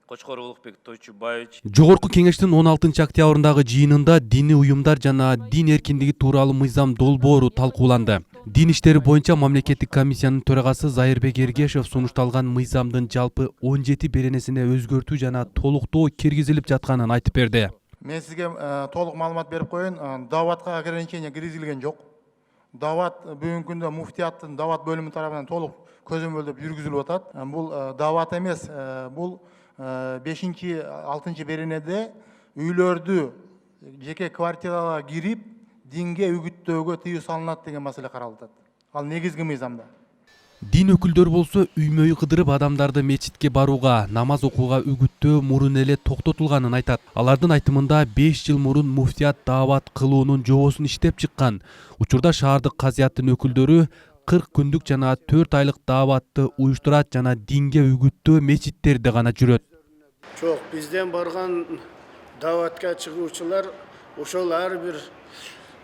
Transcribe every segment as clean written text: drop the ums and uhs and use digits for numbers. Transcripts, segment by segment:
Кочкор Улукбек Тойчубаевич. Жогорку кеңештин 16 октябрындагы жыйынында диний уюмдар жана дин эркиндиги тууралуу мыйзам долбоору талкууланды. Дин иштери боюнча мамлекеттик комиссиянын төрагасы Зайырбек Эргешев сунушталган мыйзамдын жалпы 17 беренесине өзгөртүү жана толуктоо киргизилип жатканын айтып берди. Мен сизге толук маалымат берип коеюн. Даватка ограничение киргизилген жок. Дават бүгүнкү күндө муфтияттын дават бөлүмү тарабынан толук көзөмөлдөп жүргүзүлүп атат. Бул дават эмес, бул 5-6 беренеде үйлөрдү жеке квартирага кирип динге үгүттөөгө тыюу салынат деген маселе каралып атат. Ал негизги мыйзамда. Дин өкүлдөрү болсо үймөй кыдырып адамдарды мечитке барууга, намаз окууга үгүттөө мурун эле токтотулганын айтат. Алардын айтымында 5 жыл мурун муфтият дават кылуунун жобосун иштеп чыккан. Учурда шаардык казыяттын өкүлдөрү 40 күндүк жана 4 айлык даватты уюштурат жана динге үгүттөө мечиттерде гана жүрөт. Çok bizden bargan davatga çıkıcılar ошол ар бир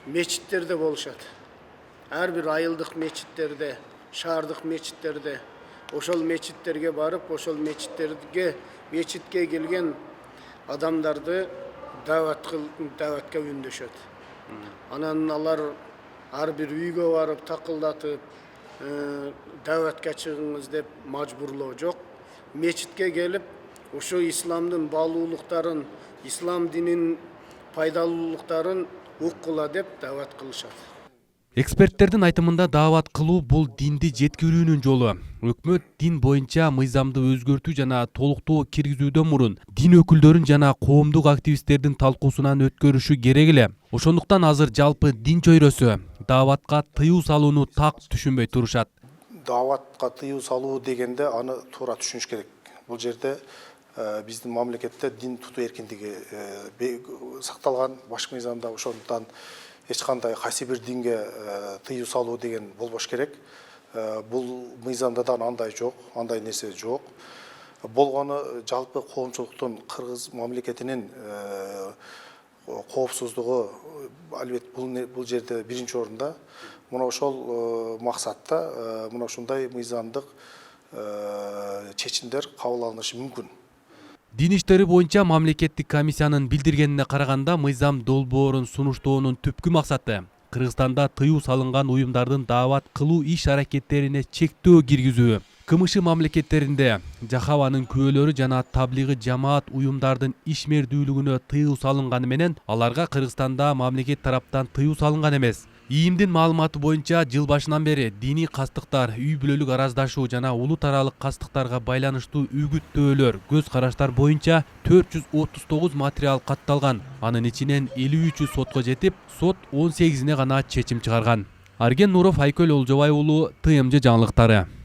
мечиттерде болушат. Ар бир айылдык мечиттерде, шаардык мечиттерде, ошол мечиттерге барып, ошол мечитке келген адамдарды даватка үндөшөт. Анан алар ар бир үйгө барып такылдатып, даватка чыгыңыз деп мажбурлоо жок. Мечитке келип ошо исламдын баалуулуктарын, ислам динин пайдалуулуктарын уккула деп дават кылышат. Эксперттердин айтымында дават кылуу бул динди жеткирүүнүн жолу. Өкмөт дин боюнча мыйзамды өзгөртүү жана толуктоо киргизүүдөн мурун дин өкүлдөрүн жана коомдук активисттердин талкуусунан өткөрүшү керек эле. Ошондуктан азыр жалпы дин чөйрөсү даватка тыюу салууну так түшүнбөй турушат. Даватка тыюу салуу дегенде аны туура түшүнүш керек. Бул жерде биздин мамлекетте дин тутуу эркиндиги сакталган башкы мыйзамда, ошондуктан эч кандай кайсы бир динге тыюу салуу деген болбош керек. Бул мыйзамда да андай жок, андай нерсе жок. Болгону жалпы коомчулуктун Кыргыз мамлекетинин коопсуздугу албетте бул жерде биринчи орунда. Мына ошол максатта мына ушундай мыйзамдык чечимдер кабыл алынышы мүмкүн. Дин иштери боюнча мамлекеттик комиссиянын билдиргенине караганда мыйзам долбоорун сунуштоонун түпкү максаты Кыргызстанда тыюу салынган уюмдардын дават кылуу иш аракеттерине чектөө киргизүү. КМШ мамлекеттеринде Жахаванын күбөлөрү жана таблигы жамаат уюмдардын ишмердүүлүгүнө тыюу салынганы менен аларга Кыргызстанда мамлекет тараптан тыюу салынган эмес. ИИМдин маалыматы боюнча жыл башынан бери диний кастыктар, үй бүлөлүк араздашуу жана улут аралык кастыктарга байланыштуу үгүттөөлөр, көз караштар боюнча 439 материал катталган. Анын ичинен 53-ü сотко жетип, сот 18-ине гана чечим чыгарган. Арген Нуров, Айкөл Олжобай уулу, ТМЖ жаңылыктары.